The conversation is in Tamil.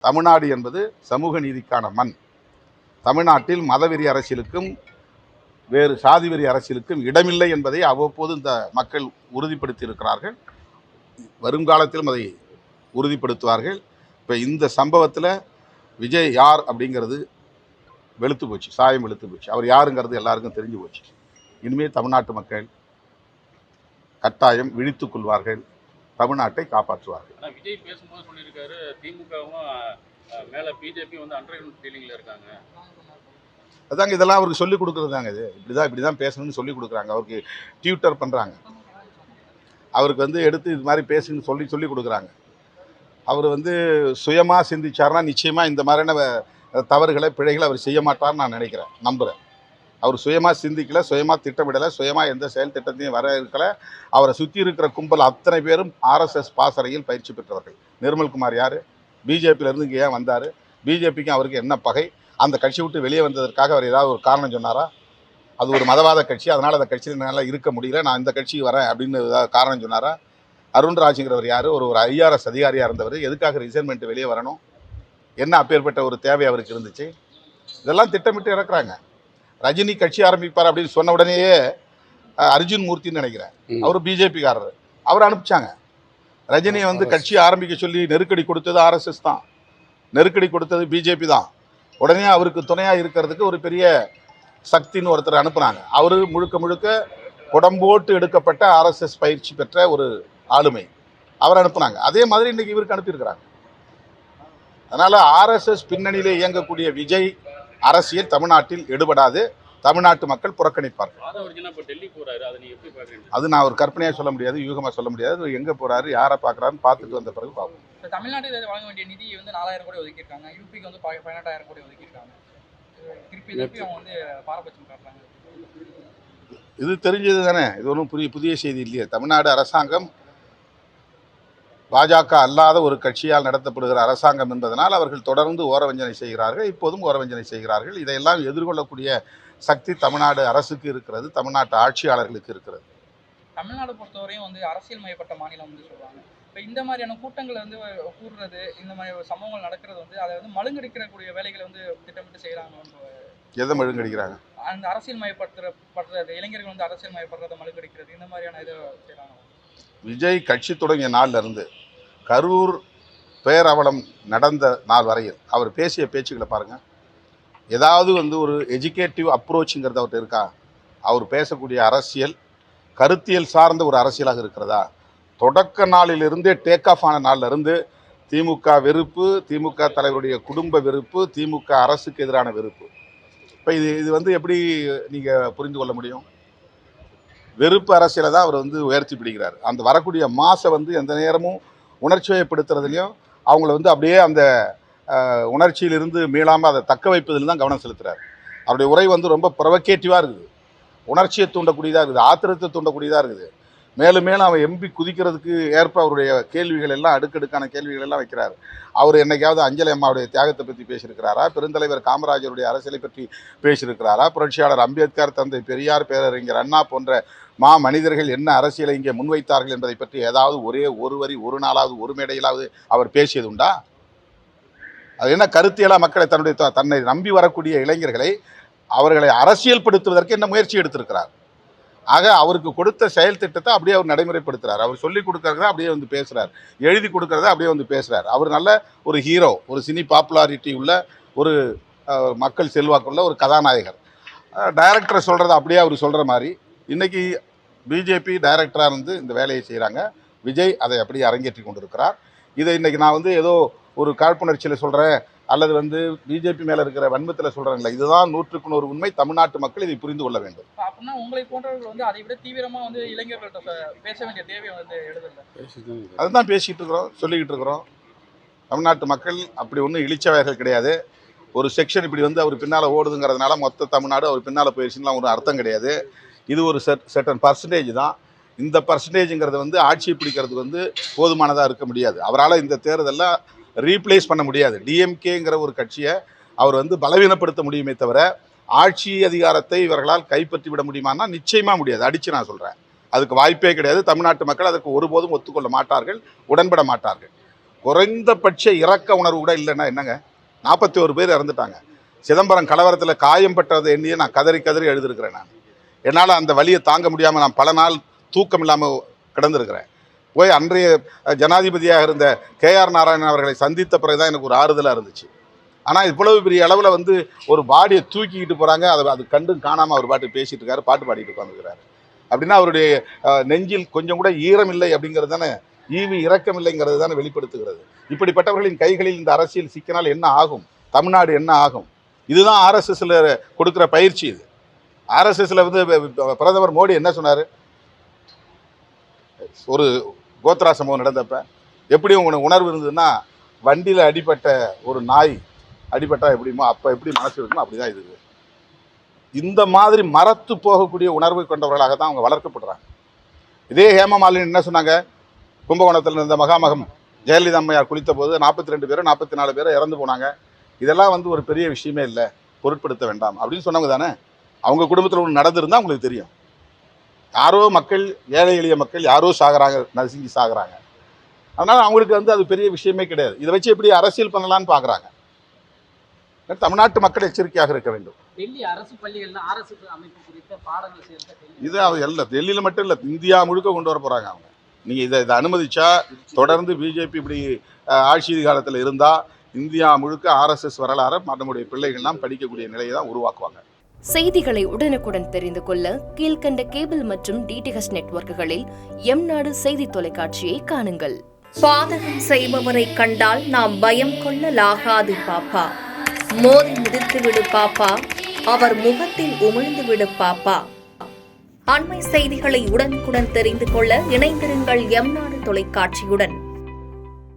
தமிழ்நாடு என்பது சமூக நீதிக்கான மண். தமிழ்நாட்டில் மதவெறி அரசியலுக்கும் வேறு சாதிவெறி அரசியலுக்கும் இடமில்லை என்பதை அவ்வப்போது இந்த மக்கள் உறுதிப்படுத்தி இருக்கிறார்கள். வருங்காலத்திலும் அதை உறுதிப்படுத்துவார்கள். இப்போ இந்த சம்பவத்தில் விஜய் யார் அப்படிங்கிறது வெளுத்து போச்சு, சாயம் வெளுத்து போச்சு. அவர் யாருங்கிறது எல்லாருக்கும் தெரிஞ்சு போச்சு. இனிமேல் தமிழ்நாட்டு மக்கள் கட்டாயம் விழித்துக் கொள்வார்கள், தமிழ்நாட்டை காப்பாற்றுவார்கள். விஜய் பேசும்போது சொல்லியிருக்காரு, திமுகவும் மேல பிஜேபி வந்து அண்டர்கிரவுண்ட் டீலிங்ல இருக்காங்க. அதாங்க இதெல்லாம் அவருக்கு சொல்லிக் கொடுக்குறது தாங்க. இது இப்படிதான் பேசணும்னு சொல்லிக் கொடுக்குறாங்க. அவருக்கு டியூட்டர் பண்ணுறாங்க. அவருக்கு வந்து எடுத்து இது மாதிரி பேசுன்னு சொல்லி கொடுக்குறாங்க. அவர் வந்து சுயமாக சிந்திச்சார்னா நிச்சயமாக இந்த மாதிரியான தவறுகளை பிழைகளை அவர் செய்ய மாட்டார்னு நான் நினைக்கிறேன், நம்புகிறேன். அவர் சுயமாக சிந்திக்கலை, சுயமாக திட்டமிடலை, சுயமாக எந்த செயல் திட்டத்தையும் வர இருக்கலை. அவரை சுற்றி இருக்கிற கும்பல் அத்தனை பேரும் ஆர்எஸ்எஸ் பாசறையில் பயிற்சி பெற்றவர்கள். நிர்மல்குமார் யார்? பிஜேபியிலேருந்து இங்கே ஏன் வந்தார்? பிஜேபிக்கும் அவருக்கு என்ன பகை? அந்த கட்சி விட்டு வெளியே வந்ததற்காக அவர் ஏதாவது ஒரு காரணம் சொன்னாரா? அது ஒரு மதவாத கட்சி, அதனால் அந்த கட்சியில் என்னால் இருக்க முடியல, நான் இந்த கட்சிக்கு வரேன் அப்படின்னு ஏதாவது காரணம் சொன்னாரா? அருண்ராஜுங்கிறவர் யார்? ஒரு ஐஆர்எஸ் அதிகாரியாக இருந்தவர். எதுக்காக ரிசைன்மெண்ட் வெளியே வரணும்? என்ன அப்பேற்பட்ட ஒரு தேவை அவருக்கு இருந்துச்சு? இதெல்லாம் திட்டமிட்டு இறக்குறாங்க. ரஜினி கட்சி ஆரம்பிப்பார் அப்படின்னு சொன்ன உடனேயே அர்ஜுன் மூர்த்தின்னு நினைக்கிறேன், அவர் பிஜேபிக்காரர், அவர் அனுப்பிச்சாங்க. ரஜினியை வந்து கட்சி ஆரம்பிக்க சொல்லி நெருக்கடி கொடுத்தது ஆர்எஸ்எஸ் தான், நெருக்கடி கொடுத்தது பிஜேபி தான். உடனே அவருக்கு துணையாக இருக்கிறதுக்கு ஒரு பெரிய சக்தின்னு ஒருத்தர் அனுப்புனாங்க. அவர் முழுக்க முழுக்க உடம்போட்டு எடுக்கப்பட்ட ஆர்எஸ்எஸ் பயிற்சி பெற்ற ஒரு ஆளுமை, அவர் அனுப்புனாங்க. அதே மாதிரி இன்றைக்கி இவருக்கு அனுப்பியிருக்கிறாங்க. அதனால் ஆர்எஸ்எஸ் பின்னணியிலே இயங்கக்கூடிய விஜய் அரசியல் தமிழ்நாட்டில் எடுபடாது, தமிழ்நாட்டு மக்கள் புறக்கணிப்பார்கள். அது நான் ஒரு கற்பனையாக சொல்ல முடியாது, யூகமாக சொல்ல முடியாது. எங்கே போகிறாரு, யாரை பார்க்குறாருன்னு பார்த்துட்டு வந்த பிறகு பார்ப்போம். தமிழ்நாட்டில் வழங்க வேண்டிய நிதி வந்து 4000 கோடி ஒதுக்கியிருக்காங்க, யூபிக்கு வந்து 18000 கோடி ஒதுக்கியிருக்காங்க. திருப்பி அவங்க வந்து பாரபட்சம் காட்டுறாங்க. இது தெரிஞ்சது தானே, இது ஒன்றும் புதிய செய்தி இல்லையே. தமிழ்நாடு அரசாங்கம் பாஜக அல்லாத ஒரு கட்சியால் நடத்தப்படுகிற அரசாங்கம் என்பதனால் அவர்கள் தொடர்ந்து ஓரவஞ்சனை செய்கிறார்கள், இப்போதும் ஓரவஞ்சனை செய்கிறார்கள். இதையெல்லாம் எதிர்கொள்ளக்கூடிய சக்தி தமிழ்நாடு அரசுக்கு இருக்கிறது, தமிழ்நாட்டு ஆட்சியாளர்களுக்கு இருக்கிறது. தமிழ்நாடு பொறுத்தவரையும் வந்து அரசியல் மயப்பட்ட மாநிலம் வந்து சொல்லுவாங்க. இப்போ இந்த மாதிரியான கூட்டங்களை வந்து கூடுறது, இந்த மாதிரி சம்பவங்கள் நடக்கிறது வந்து அதை வந்து மழுங்கடிக்கக்கூடிய வேலைகளை வந்து திட்டமிட்டு செய்கிறாங்க. எதை மழுங்கடிக்கிறாங்க? அந்த அரசியல் மயப்படுறது, இளைஞர்கள் வந்து அரசியல் மயப்படுறதை மழுங்கடிக்கிறது, இந்த மாதிரியான இதை செய்கிறாங்க. விஜய் கட்சி தொடங்கிய நாள்ல இருந்து கரூர் பேரவலம் நடந்த நாள் வரையில் அவர் பேசிய பேச்சுக்களை பாருங்கள். ஏதாவது வந்து ஒரு எஜுகேட்டிவ் அப்ரோச்சுங்கிறது அவர்கிட்ட இருக்கா? அவர் பேசக்கூடிய அரசியல் கருத்தியல் சார்ந்த ஒரு அரசியலாக இருக்கிறதா? தொடக்க நாளிலிருந்தே டேக் ஆஃப் ஆன நாளிலிருந்து திமுக வெறுப்பு, திமுக தலைவருடைய குடும்ப வெறுப்பு, திமுக அரசுக்கு எதிரான வெறுப்பு. இப்போ இது வந்து எப்படி நீங்கள் புரிந்து கொள்ள முடியும்? வெறுப்பு அரசியலை தான் அவர் வந்து உயர்த்தி பிடிக்கிறார். அந்த வரக்கூடிய மாசை வந்து எந்த நேரமும் உணர்ச்சி வயப்படுத்துறதுலையும் அவங்கள வந்து அப்படியே அந்த உணர்ச்சியிலிருந்து மீளாமல் அதை தக்க வைப்பதில் தான் கவனம் செலுத்துகிறார். அவருடைய உரை வந்து ரொம்ப ப்ரொவகேட்டிவாக இருக்குது, உணர்ச்சியை தூண்டக்கூடியதாக இருக்குது, ஆத்திரத்தை தூண்டக்கூடியதாக இருக்குது. மேலும் மேலும் அவன் எம்பி குதிக்கிறதுக்கு ஏற்ப அவருடைய கேள்விகள் எல்லாம் அடுக்கடுக்கான கேள்விகள் எல்லாம் வைக்கிறார். அவர் என்னைக்காவது அஞ்சலி அம்மாவுடைய தியாகத்தை பற்றி பேசியிருக்கிறாரா? பெருந்தலைவர் காமராஜருடைய அரசியலை பற்றி பேசியிருக்கிறாரா? புரட்சியாளர் அம்பேத்கர், தந்தை பெரியார், பேரறிஞர் அண்ணா போன்ற மனிதர்கள் என்ன அரசியலை இங்கே முன்வைத்தார்கள் என்பதை பற்றி ஏதாவது ஒரே ஒரு வரி, ஒரு நாளாவது, ஒரு மேடையிலாவது அவர் பேசியது உண்டா? அது என்ன கருத்தியலாக மக்களை தன்னை நம்பி வரக்கூடிய இளைஞர்களை அவர்களை அரசியல்படுத்துவதற்கு என்ன முயற்சி எடுத்திருக்கிறார்? ஆக அவருக்கு கொடுத்த செயல் திட்டத்தை அப்படியே அவர் நடைமுறைப்படுத்துகிறார். அவர் சொல்லிக் கொடுக்கறத அப்படியே வந்து பேசுகிறார், எழுதி கொடுக்கறத அப்படியே வந்து பேசுகிறார். அவர் நல்ல ஒரு ஹீரோ, ஒரு சினி பாப்புலாரிட்டி உள்ள ஒரு மக்கள் செல்வாக்குள்ள ஒரு கதாநாயகர். டைரக்டரை சொல்கிறத அப்படியே அவர் சொல்கிற மாதிரி இன்றைக்கி பிஜேபி டைரக்டராக இருந்து இந்த வேலையை செய்கிறாங்க. விஜய் அதை அப்படியே அரங்கேற்றி கொண்டிருக்கிறார். இதை இன்றைக்கி நான் வந்து ஏதோ ஒரு காழ்ப்புணர்ச்சியில் சொல்கிறேன் அல்லது வந்து பிஜேபி மேலே இருக்கிற வன்மத்தில் சொல்கிறாங்களே, இதுதான் 100% உண்மை. தமிழ்நாட்டு மக்கள் இதை புரிந்து கொள்ள வேண்டும். அப்படின்னா உங்களை போன்றவர்கள் வந்து அதை விட தீவிரமாக வந்து இளைஞர்கள்ட்ட பேச வேண்டிய தேவை வந்து எழுதல. அதுதான் பேசிகிட்டு இருக்கிறோம், சொல்லிக்கிட்டு இருக்கிறோம். தமிழ்நாட்டு மக்கள் அப்படி ஒன்றும் இழிச்சவைகள் கிடையாது. ஒரு செக்ஷன் இப்படி வந்து அவர் பின்னால் ஓடுதுங்கிறதுனால மொத்த தமிழ்நாடு அவர் பின்னால் போயிடுச்சுன்னா ஒரு அர்த்தம் கிடையாது. இது ஒரு செர்டன் பர்சன்டேஜ் தான். இந்த பர்சன்டேஜுங்கிறது வந்து ஆட்சியை பிடிக்கிறதுக்கு வந்து போதுமானதாக இருக்க முடியாது. அவரால் இந்த தேர்தலில் ரீப்ளேஸ் பண்ண முடியாது. டிஎம்கேங்கிற ஒரு கட்சியை அவர் வந்து பலவீனப்படுத்த முடியுமே தவிர ஆட்சி அதிகாரத்தை இவர்களால் கைப்பற்றி விட முடியுமான்னா நிச்சயமாக முடியாது. அடித்து நான் சொல்கிறேன், அதுக்கு வாய்ப்பே கிடையாது. தமிழ்நாட்டு மக்கள் அதற்கு ஒருபோதும் ஒத்துக்கொள்ள மாட்டார்கள், உடன்பட மாட்டார்கள். குறைந்தபட்ச இரக்க உணர்வு கூட இல்லைன்னா என்னங்க? 41 பேர் இறந்துட்டாங்க. சிதம்பரம் கலவரத்தில் காயம் பட்டதை எண்ணியே நான் கதறி கதறி எழுதியிருக்கிறேன். என்னால் அந்த வலியை தாங்க முடியாமல் நான் பல நாள் தூக்கம் இல்லாமல் கிடந்திருக்கிறேன். போய் அன்றைய ஜனாதிபதியாக இருந்த KR நாராயணன் அவர்களை சந்தித்த பிறகுதான் எனக்கு ஒரு ஆறுதலாக இருந்துச்சு. ஆனால் இவ்வளவு பெரிய அளவில் வந்து ஒரு பாடியை தூக்கிக்கிட்டு போகிறாங்க. அது கண்டும் காணாமல் அவர் பாட்டு பேசிகிட்டு இருக்காரு, பாட்டு பாடிட்டு உட்காந்துருக்கிறாரு. அப்படின்னா அவருடைய நெஞ்சில் கொஞ்சம் கூட ஈரம் இல்லை அப்படிங்கிறது தானே, ஈவு இரக்கம் இல்லைங்கிறது தானே வெளிப்படுத்துகிறது. இப்படிப்பட்டவர்களின் கைகளில் இந்த அரசியல் சிக்கினால் என்ன ஆகும்? தமிழ்நாடு என்ன ஆகும்? இதுதான் RSSல கொடுக்குற பயிற்சி. இது RSSல வந்து பிரதமர் மோடி என்ன சொன்னார்? ஒரு கோத்ரா சம்பவம் நடந்தப்ப எப்படி உங்களுக்கு உணர்வு இருந்ததுன்னா, வண்டியில் அடிபட்ட ஒரு நாய் அடிபட்டா எப்படிமோ அப்போ எப்படி மனசு இருக்குமோ அப்படிதான் இது. இந்த மாதிரி மரத்து போகக்கூடிய உணர்வை கொண்டவர்களாக தான் அவங்க வளர்க்கப்படுறாங்க. இதே ஹேமமாலினி என்ன சொன்னாங்க? கும்பகோணத்தில் இருந்த மகாமகம் ஜெயலலிதா அம்மையார் குளித்த போது 42 பேரோ 44 பேரோ இறந்து போனாங்க. இதெல்லாம் வந்து ஒரு பெரிய விஷயமே இல்லை, பொருட்படுத்த வேண்டாம் அப்படின்னு சொன்னவங்க தானே. அவங்க குடும்பத்தில் ஒன்று நடந்திருந்தால் உங்களுக்கு தெரியும். யாரோ மக்கள், ஏழை எளிய மக்கள் யாரோ சாகிறாங்க, நசுங்கி சாகிறாங்க. அதனால் அவங்களுக்கு வந்து அது பெரிய விஷயமே கிடையாது. இதை வச்சு எப்படி அரசியல் பண்ணலான்னு பார்க்குறாங்க. தமிழ்நாட்டு மக்கள் எச்சரிக்கையாக இருக்க வேண்டும். டெல்லி அரசு பள்ளிகள்ல RSS அமைப்பு குறித்த பாடங்கள் சேர்ந்த இது எல்லாம் டெல்லியில் மட்டும் இல்லை, இந்தியா முழுக்க கொண்டு வர போகிறாங்க அவங்க. நீங்கள் இதை அனுமதிச்சா தொடர்ந்து பிஜேபி இப்படி ஆட்சி காலத்தில் இருந்தால் இந்தியா முழுக்க RSS வரலாறு நம்முடைய பிள்ளைகள்லாம் படிக்கக்கூடிய நிலையை தான் உருவாக்குவாங்க. செய்திகளை உடனுக்குடன் தெரிந்து கொள்ள கீழ்க்கண்ட கேபிள் மற்றும் DTH நெட்வொர்க்குகளில் எம்நாடு செய்தி தொலைக்காட்சியை காணுங்கள். பாதகம் செய்பவரை கண்டால் நாம் பயம் கொள்ளலாகாது பாப்பா. மோதி மிதித்து விடு பாப்பா, அவர் முகத்தில் உமிழ்ந்து விடு பாப்பா. அண்மை செய்திகளை உடனுக்குடன் தெரிந்து கொள்ள இணைந்திருங்கள் எம்நாடு தொலைக்காட்சியுடன்.